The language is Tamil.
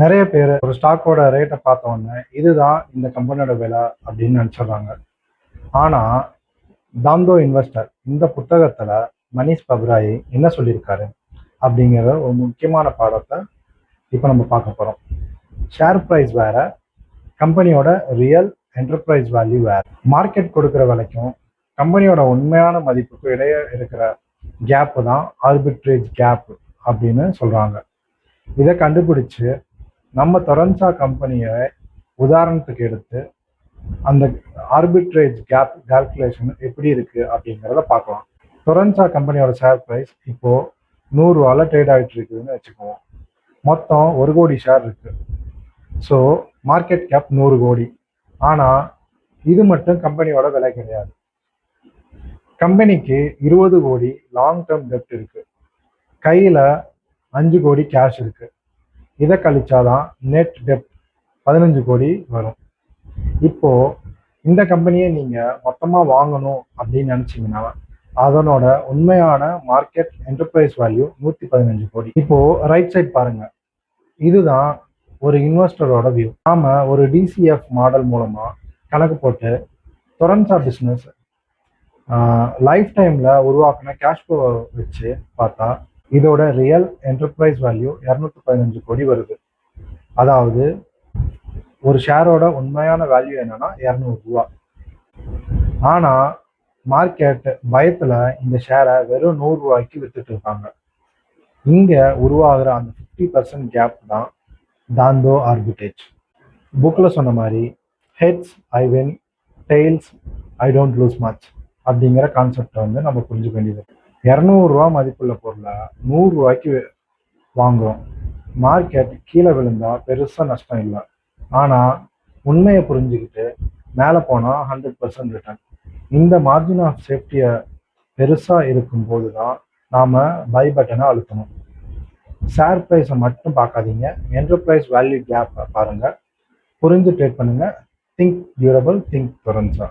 நிறைய பேர் ஒரு ஸ்டாக்கோட ரேட்டை பார்த்த உடனே இதுதான் இந்த கம்பெனியோட விலை அப்படின்னு நினச்சிடுறாங்க. ஆனால் தாம்தோ இன்வெஸ்டர் இந்த புத்தகத்தில் மனிஷ் பப்ராயி என்ன சொல்லியிருக்காரு அப்படிங்கிற ஒரு முக்கியமான பாடத்தை இப்போ நம்ம பார்க்க போகிறோம். ஷேர் ப்ரைஸ் வேற, கம்பெனியோட ரியல் என்டர்பிரைஸ் வேல்யூ வேற. மார்க்கெட் கொடுக்குற விலைக்கும் கம்பெனியோட உண்மையான மதிப்புக்கும் இடையே இருக்கிற கேப்பு தான் ஆர்பிட்ரேஜ் கேப் அப்படின்னு சொல்கிறாங்க. இதை கண்டுபிடிச்சு நம்ம டொரன்சா கம்பெனியை உதாரணத்துக்கு எடுத்து அந்த ஆர்பிட்ரேஜ் கேப் கால்குலேஷன் எப்படி இருக்கு அப்படிங்கிறத பார்க்கலாம். டொரன்சா கம்பெனியோட ஷேர் ப்ரைஸ் இப்போ 100 ரூபால ட்ரேட் ஆகிட்டு இருக்குதுன்னு வச்சுக்குவோம். மொத்தம் 1 கோடி ஷேர் இருக்கு. ஸோ மார்க்கெட் கேப் 100 கோடி. ஆனால் இது மட்டும் கம்பெனியோட விலை கிடையாது. கம்பெனிக்கு 20 கோடி லாங் டேர்ம் டெப்ட் இருக்கு. கையில் 5 கோடி கேஷ் இருக்கு. இதை கழிச்சாதான் நெட் டெப்ட் 15 கோடி வரும். இப்போ இந்த கம்பெனியை நீங்க மொத்தமா வாங்கணும் அப்படின்னு நினைச்சீங்கன்னா அதனோட உண்மையான மார்க்கெட் என்டர்பிரைஸ் வேல்யூ 115 கோடி. இப்போ ரைட் சைட் பாருங்க, இதுதான் ஒரு இன்வெஸ்டரோட வியூ. நாம ஒரு டிசிஎஃப் மாடல் மூலமா கணக்கு போட்டு டொரன்சா பிஸ்னஸ் லைஃப் டைம்ல உருவாக்கின கேஷ் ஃப்ளோ வச்சு பார்த்தா இதோட ரியல் என்டர்பிரைஸ் வேல்யூ 215 கோடி வருது. அதாவது ஒரு ஷேரோட உண்மையான வேல்யூ என்னன்னா 200 ரூபா. ஆனா மார்க்கெட் பயத்துல இந்த ஷேரை வெறும் 100 ரூபாய்க்கு வித்துட்டு இருக்காங்க. இங்க உருவாகிற அந்த 50% கேப் தான் தாந்தோ ஆர்பிட்ரேஜ். புக்ல சொன்ன மாதிரி heads I win, tails I don't lose much அப்படிங்கிற கான்செப்டை வந்து நம்ம புரிஞ்சுக்க வேண்டியது. 200 ரூபா மதிப்புள்ள பொருளை 100 ரூபாய்க்கு வாங்குறோம். மார்க்கெட் கீழே விழுந்தா பெருசா நஷ்டம் இல்லை. ஆனால் உண்மையை புரிஞ்சுக்கிட்டு மேலே போனால் 100% ரிட்டர்ன். இந்த மார்ஜின் ஆஃப் சேஃப்டியை பெருசாக இருக்கும்போது தான் நாம் பை பட்டனை அழுத்தணும். ஷேர் ப்ரைஸை மட்டும் பார்க்காதீங்க, என்டர்பிரைஸ் வேல்யூ கேப்பை பாருங்கள். புரிஞ்சு ட்ரேட் பண்ணுங்கள். Think durable, think டொரன்சா.